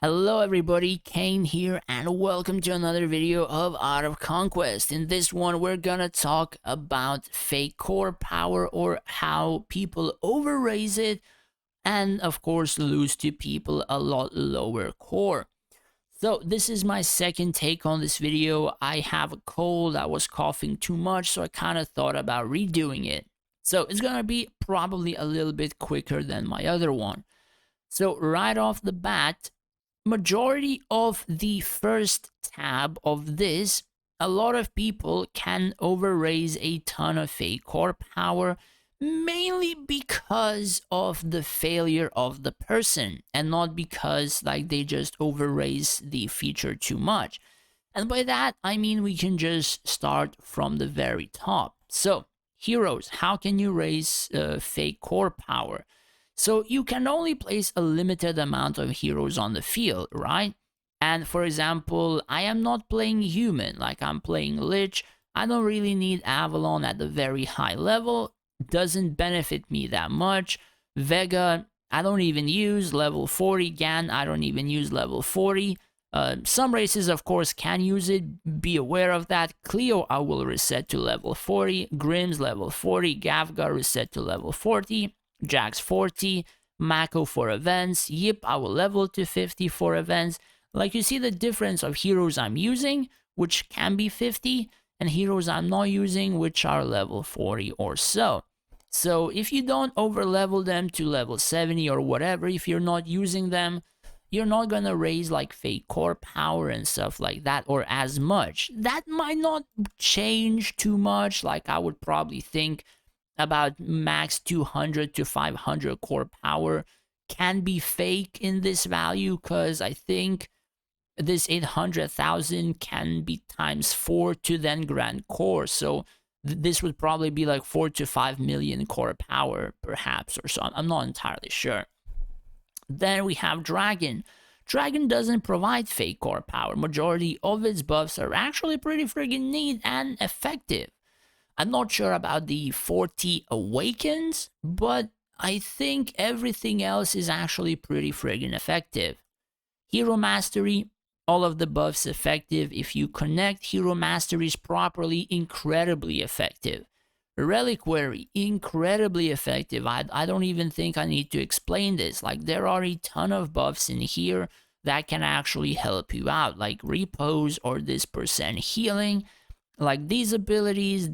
Hello everybody, Kane here and welcome to another video of Art of Conquest. In this one we're gonna talk about fake core power or how people overraise it and of course lose to people a lot lower core. So this is my second take on this video. I have a cold, I was coughing too much, so I kind of thought about redoing it. So it's gonna be probably a little bit quicker than my other one. So right off the bat, majority of the first tab of this, a lot of people can overraise a ton of fake core power, mainly because of the failure of the person and not because like they just overraise the feature too much. And by that I mean we can just start from the very top. So heroes, how can you raise fake core power? So you can only place a limited amount of heroes on the field, right? And for example, I am not playing human, like I'm playing Lich. I don't really need Avalon at the very high level. Doesn't benefit me that much. Vega, I don't even use level 40. Gan, I don't even use level 40. Some races, of course, can use it. Be aware of that. Cleo, I will reset to level 40. Grimm's level 40. Gavga reset to level 40. Jax 40, Mako for events, Yip I will level to 50 for events. Like you see the difference of heroes I'm using, which can be 50, and heroes I'm not using, which are level 40 or so. So if you don't over level them to level 70 or whatever, if you're not using them, you're not gonna raise like fake core power and stuff like that, or as much. That might not change too much. Like I would probably think about max 200 to 500 core power can be fake in this value, because I think this 800,000 can be times 4 to then grand core. So this would probably be like 4 to 5 million core power perhaps or so. I'm not entirely sure. Then we have Dragon. Dragon doesn't provide fake core power. Majority of its buffs are actually pretty friggin' neat and effective. I'm not sure about the 40 Awakens, but I think everything else is actually pretty friggin' effective. Hero Mastery, all of the buffs effective. If you connect Hero Masteries properly, incredibly effective. Reliquary, incredibly effective. I don't even think I need to explain this. Like, there are a ton of buffs in here that can actually help you out, like Repose or this percent healing. Like these abilities,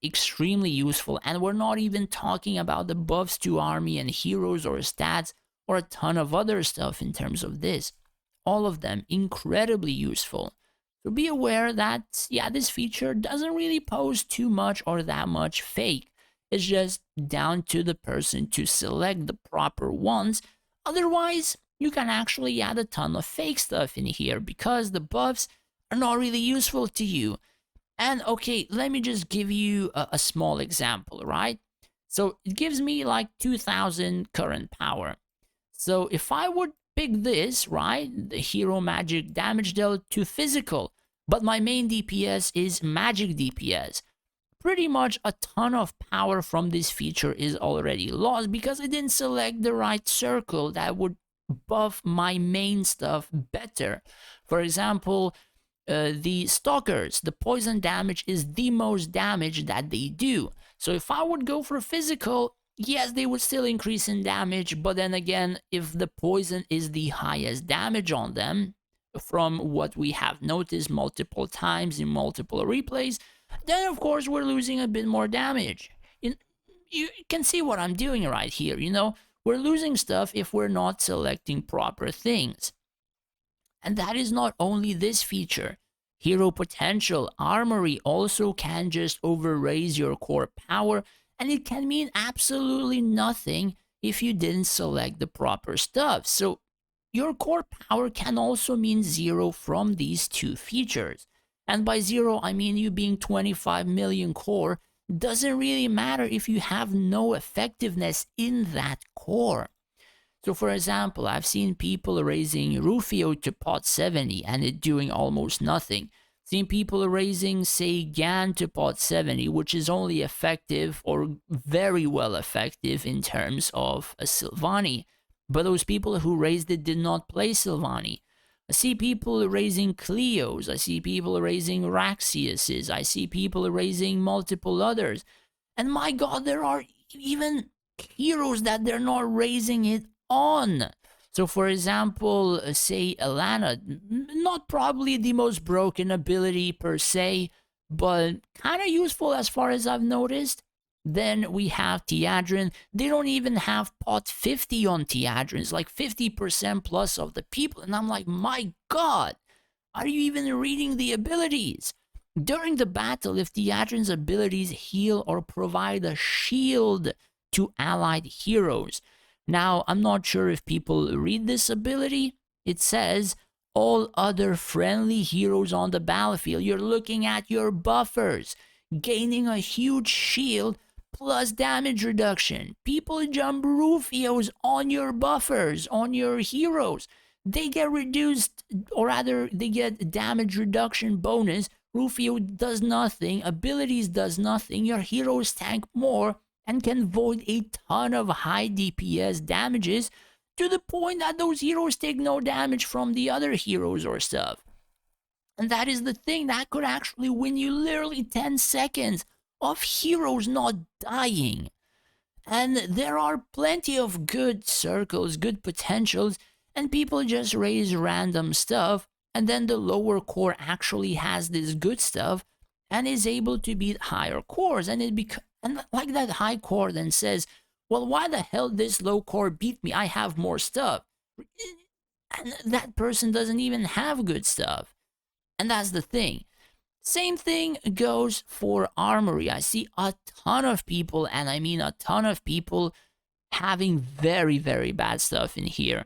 extremely useful. And we're not even talking about the buffs to army and heroes or stats or a ton of other stuff in terms of this. All of them incredibly useful. So be aware that, yeah, this feature doesn't really pose too much or that much fake. It's just down to the person to select the proper ones. Otherwise, you can actually add a ton of fake stuff in here because the buffs are not really useful to you. And okay, let me just give you a small example, right? So it gives me like 2000 current power. So if I would pick this, right, the hero magic damage dealt to physical, but my main DPS is magic DPS, pretty much a ton of power from this feature is already lost because I didn't select the right circle that would buff my main stuff better. For example, the stalkers, the poison damage is the most damage that they do. So if I would go for physical, yes, they would still increase in damage, but then again, if the poison is the highest damage on them, from what we have noticed multiple times in multiple replays, then of course we're losing a bit more damage. You can see what I'm doing right here, you know? We're losing stuff if we're not selecting proper things. And that is not only this feature. Hero Potential, Armory also can just overraise your core power, and it can mean absolutely nothing if you didn't select the proper stuff. So your core power can also mean 0 from these two features. And by 0, I mean you being 25 million core doesn't really matter if you have no effectiveness in that core. So for example, I've seen people raising Rufio to pot 70 and it doing almost nothing. Seen people raising, say, Gan to pot 70, which is only effective or very well effective in terms of a Sylvani, But those people who raised it did not play Sylvani. I see people raising Cleos. I see people raising Raxiuses. I see people raising multiple others. And my god, there are even heroes that they're not raising it on. So, for example, say Alana, not probably the most broken ability per se, but kind of useful as far as I've noticed. Then we have Teadrin. They don't even have pot 50 on Teadrin. It's like 50% plus of the people. And I'm like, my god, are you even reading the abilities? During the battle, if Teadrin's abilities heal or provide a shield to allied heroes. Now, I'm not sure if people read this ability. It says, all other friendly heroes on the battlefield. You're looking at your buffers, gaining a huge shield plus damage reduction. People jump Rufios on your buffers, on your heroes. They get reduced, or rather, they get damage reduction bonus. Rufio does nothing, abilities does nothing, your heroes tank more and can void a ton of high DPS damages to the point that those heroes take no damage from the other heroes or stuff. And that is the thing that could actually win you literally 10 seconds of heroes not dying. And there are plenty of good circles, good potentials, and people just raise random stuff, and then the lower core actually has this good stuff and is able to beat higher cores. And and like that high core then says, well, why the hell this low core beat me? I have more stuff. And that person doesn't even have good stuff. And that's the thing. Same thing goes for Armory. I see a ton of people, and I mean a ton of people, having very, very bad stuff in here.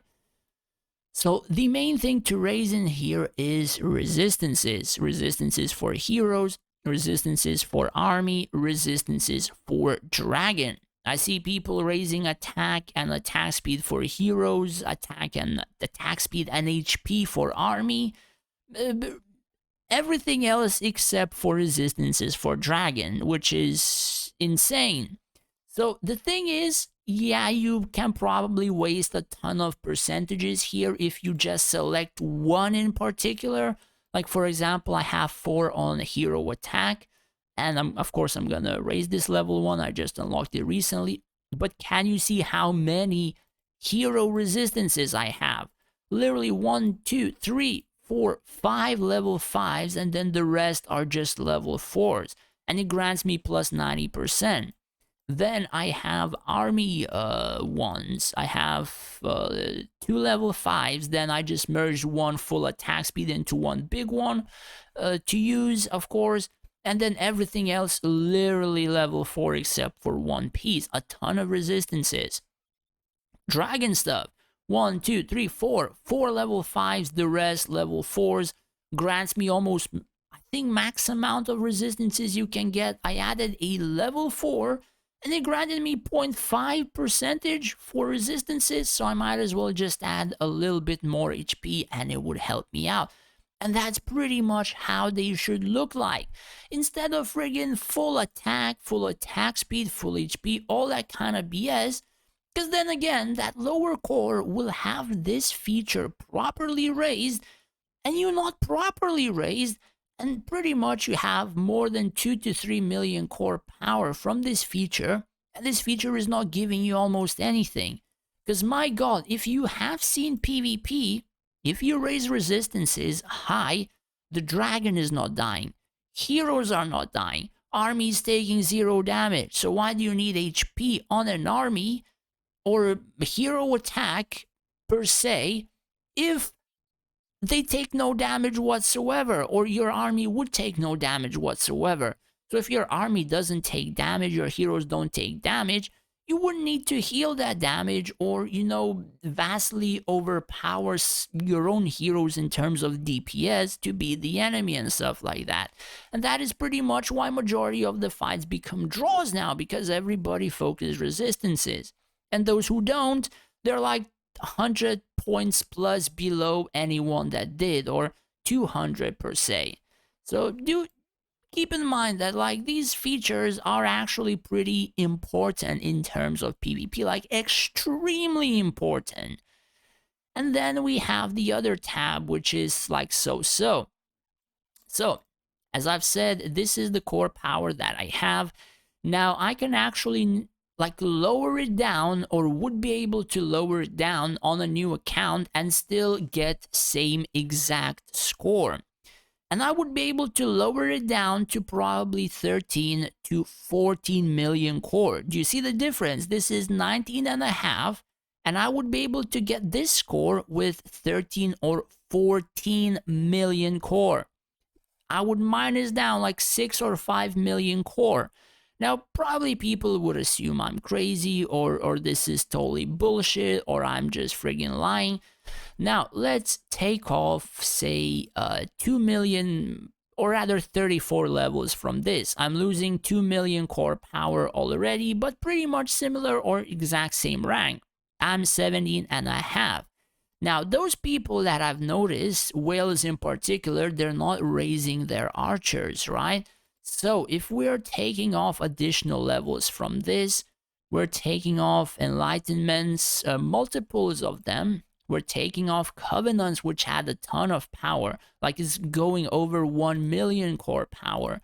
So the main thing to raise in here is resistances. Resistances for heroes, resistances for army, resistances for dragon. I see people raising attack and attack speed for heroes, attack speed and HP for army. Everything else except for resistances for dragon, which is insane. So the thing is, yeah, you can probably waste a ton of percentages here if you just select one in particular. Like, for example, I have 4 on hero attack, and of course I'm gonna raise this level 1. I just unlocked it recently. But can you see how many hero resistances I have? Literally 1, 2, 3, 4, 5 level 5s, and then the rest are just level 4s. And it grants me plus 90%. Then I have army ones. I have 2 level 5s. Then I just merged 1 full attack speed into 1 big one to use, of course. And then everything else literally level 4 except for 1 piece. A ton of resistances. Dragon stuff. 1, 2, 3, 4. 4 level 5s, the rest level 4s. Grants me almost, I think, max amount of resistances you can get. I added a level 4, and it granted me 0.5 percentage for resistances, so I might as well just add a little bit more HP and it would help me out. And that's pretty much how they should look like. Instead of friggin' full attack speed, full HP, all that kind of BS. Because then again, that lower core will have this feature properly raised, and you're not properly raised, and pretty much you have more than 2 to 3 million core power from this feature, and this feature is not giving you almost anything. Because my god, if you have seen PvP, if you raise resistances high, the dragon is not dying, heroes are not dying, army is taking 0 damage. So why do you need HP on an army or hero attack per se if they take no damage whatsoever, or your army would take no damage whatsoever? So if your army doesn't take damage, your heroes don't take damage, you wouldn't need to heal that damage or, vastly overpower your own heroes in terms of DPS to beat the enemy and stuff like that. And that is pretty much why majority of the fights become draws now, because everybody focuses resistances. And those who don't, they're like 100 points plus below anyone that did, or 200 per se. So keep keep in mind that like these features are actually pretty important in terms of PvP, like extremely important. And then we have the other tab, which is like so. So, as I've said, this is the core power that I have. Now, I can actually like lower it down, or would be able to lower it down on a new account and still get same exact score. And I would be able to lower it down to probably 13 to 14 million core. Do you see the difference? This is 19 and a half, and I would be able to get this score with 13 or 14 million core. I would minus down like 6 or 5 million core. Now, probably people would assume I'm crazy, or this is totally bullshit, or I'm just friggin' lying. Now, let's take off, say, 2 million, or rather 34 levels from this. I'm losing 2 million core power already, but pretty much similar or exact same rank. I'm 17 and a half. Now, those people that I've noticed, whales in particular, they're not raising their archers, right? So if we're taking off additional levels from this, we're taking off enlightenments, multiples of them. We're taking off covenants, which had a ton of power, like it's going over 1 million core power.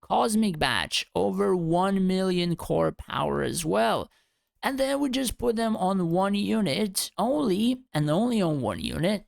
Cosmic badge, over 1 million core power as well. And then we just put them on one unit only, and only on one unit.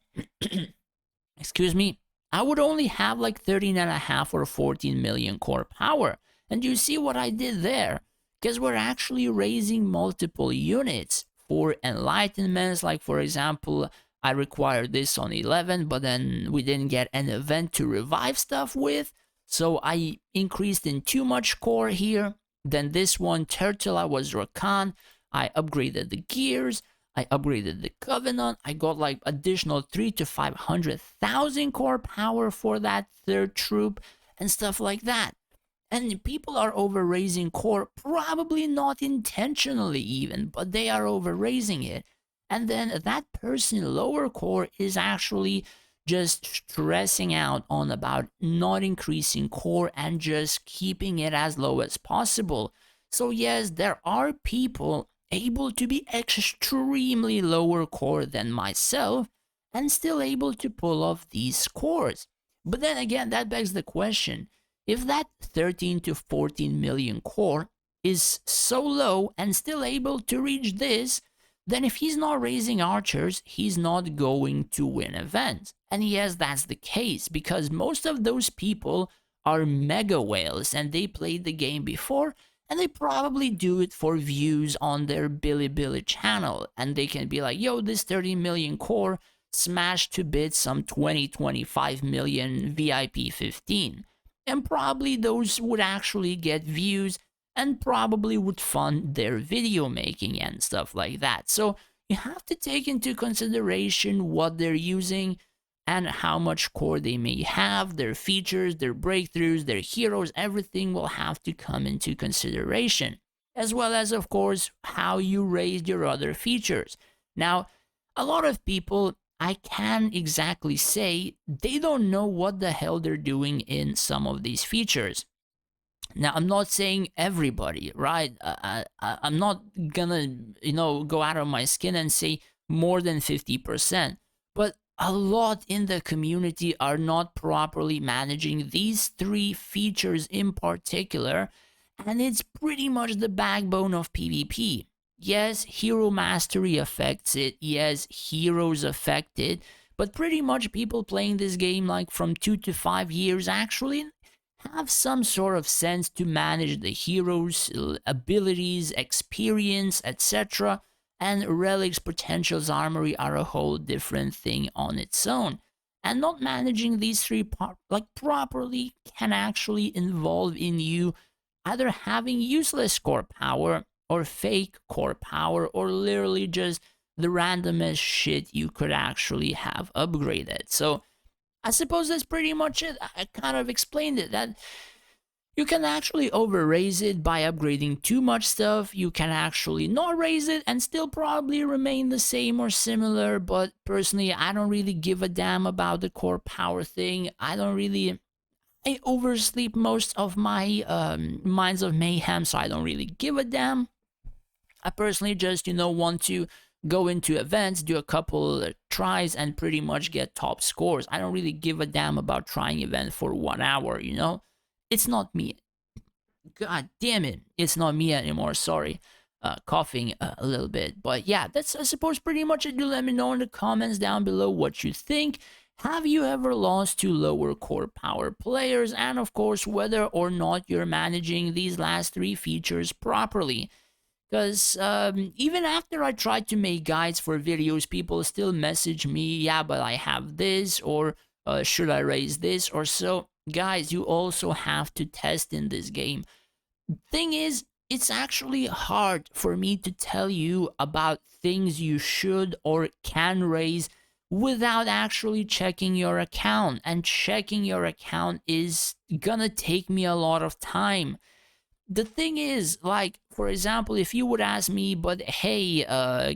Excuse me. I would only have like 13 and a half or 14 million core power. And you see what I did there? Because we're actually raising multiple units for enlightenments. Like, for example, I required this on 11, but then we didn't get an event to revive stuff with. So I increased in too much core here. Then this one, Turtle, was Rakan. I upgraded the gears, I upgraded the Covenant, I got like additional 3 to 500,000 core power for that third troop and stuff like that. And people are over raising core, probably not intentionally even, but they are over raising it. And then that person lower core is actually just stressing out on about not increasing core and just keeping it as low as possible. So yes, there are people able to be extremely lower core than myself and still able to pull off these scores. But then again, that begs the question, if that 13 to 14 million core is so low and still able to reach this, then if he's not raising archers, he's not going to win events. And yes, that's the case, because most of those people are mega whales and they played the game before, and they probably do it for views on their Bilibili channel, and they can be like, yo, this 30 million core smashed to bits some 20-25 million VIP 15. And probably those would actually get views and probably would fund their video making and stuff like that. So you have to take into consideration what they're using and how much core they may have, their features, their breakthroughs, their heroes. Everything will have to come into consideration, as well as, of course, how you raise your other features. Now, a lot of people, I can't exactly say, they don't know what the hell they're doing in some of these features. Now, I'm not saying everybody, right? I'm not gonna, go out of my skin and say more than 50%, but a lot in the community are not properly managing these three features in particular, and it's pretty much the backbone of PvP. Yes, hero mastery affects it, yes, heroes affect it, but pretty much people playing this game like from 2 to 5 years actually have some sort of sense to manage the heroes' abilities, experience, etc. And relics, potentials, armory are a whole different thing on its own. And not managing these three properly can actually involve in you either having useless core power or fake core power, or literally just the randomest shit you could actually have upgraded. So I suppose that's pretty much it. I kind of explained it, that you can actually overraise it by upgrading too much stuff. You can actually not raise it and still probably remain the same or similar. But personally, I don't really give a damn about the core power thing. I don't really I oversleep most of my Minds of Mayhem, so I don't really give a damn. I personally just, want to go into events, do a couple tries, and pretty much get top scores. I don't really give a damn about trying event for 1 hour. It's not me. God damn it. It's not me anymore. Sorry. Coughing a little bit. But yeah, that's, I suppose, pretty much it. Do let me know in the comments down below what you think. Have you ever lost to lower core power players? And of course, whether or not you're managing these last three features properly. Because even after I tried to make guides for videos, people still message me, yeah, but I have this, or should I raise this, or so. Guys, you also have to test in this game. Thing is, it's actually hard for me to tell you about things you should or can raise without actually checking your account. And checking your account is gonna take me a lot of time. The thing is, like, for example, if you would ask me, but hey,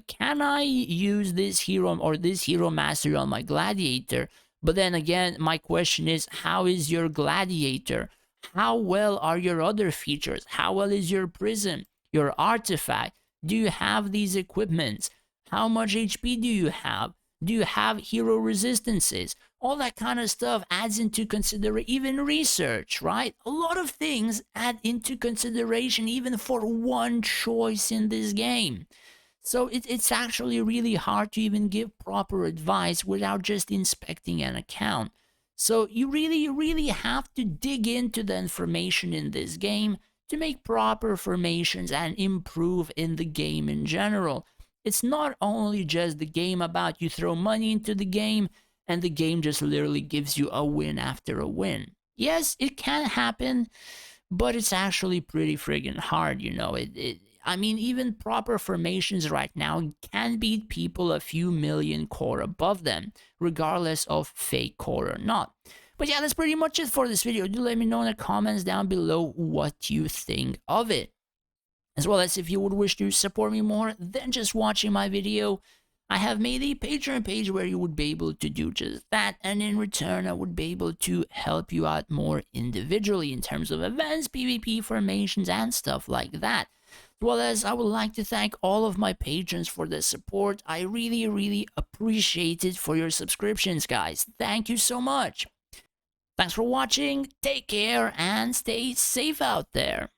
can I use this hero or this hero mastery on my gladiator? But then again, my question is, how is your gladiator? How well are your other features? How well is your prism, your artifact? Do you have these equipments? How much HP do you have? Do you have hero resistances? All that kind of stuff adds into consideration, even research, right? A lot of things add into consideration even for one choice in this game. So it's actually really hard to even give proper advice without just inspecting an account. So you really have to dig into the information in this game to make proper formations and improve in the game in general. It's not only just the game about you throw money into the game and the game just literally gives you a win after a win. Yes, it can happen, but it's actually pretty friggin' hard, I mean, even proper formations right now can beat people a few million core above them, regardless of fake core or not. But yeah, that's pretty much it for this video. Do let me know in the comments down below what you think of it. As well as if you would wish to support me more than just watching my video, I have made a Patreon page where you would be able to do just that, and in return I would be able to help you out more individually in terms of events, PvP formations, and stuff like that. As well as I would like to thank all of my patrons for the support. I really appreciate it for your subscriptions, guys. Thank you so much. Thanks for watching, take care, and stay safe out there.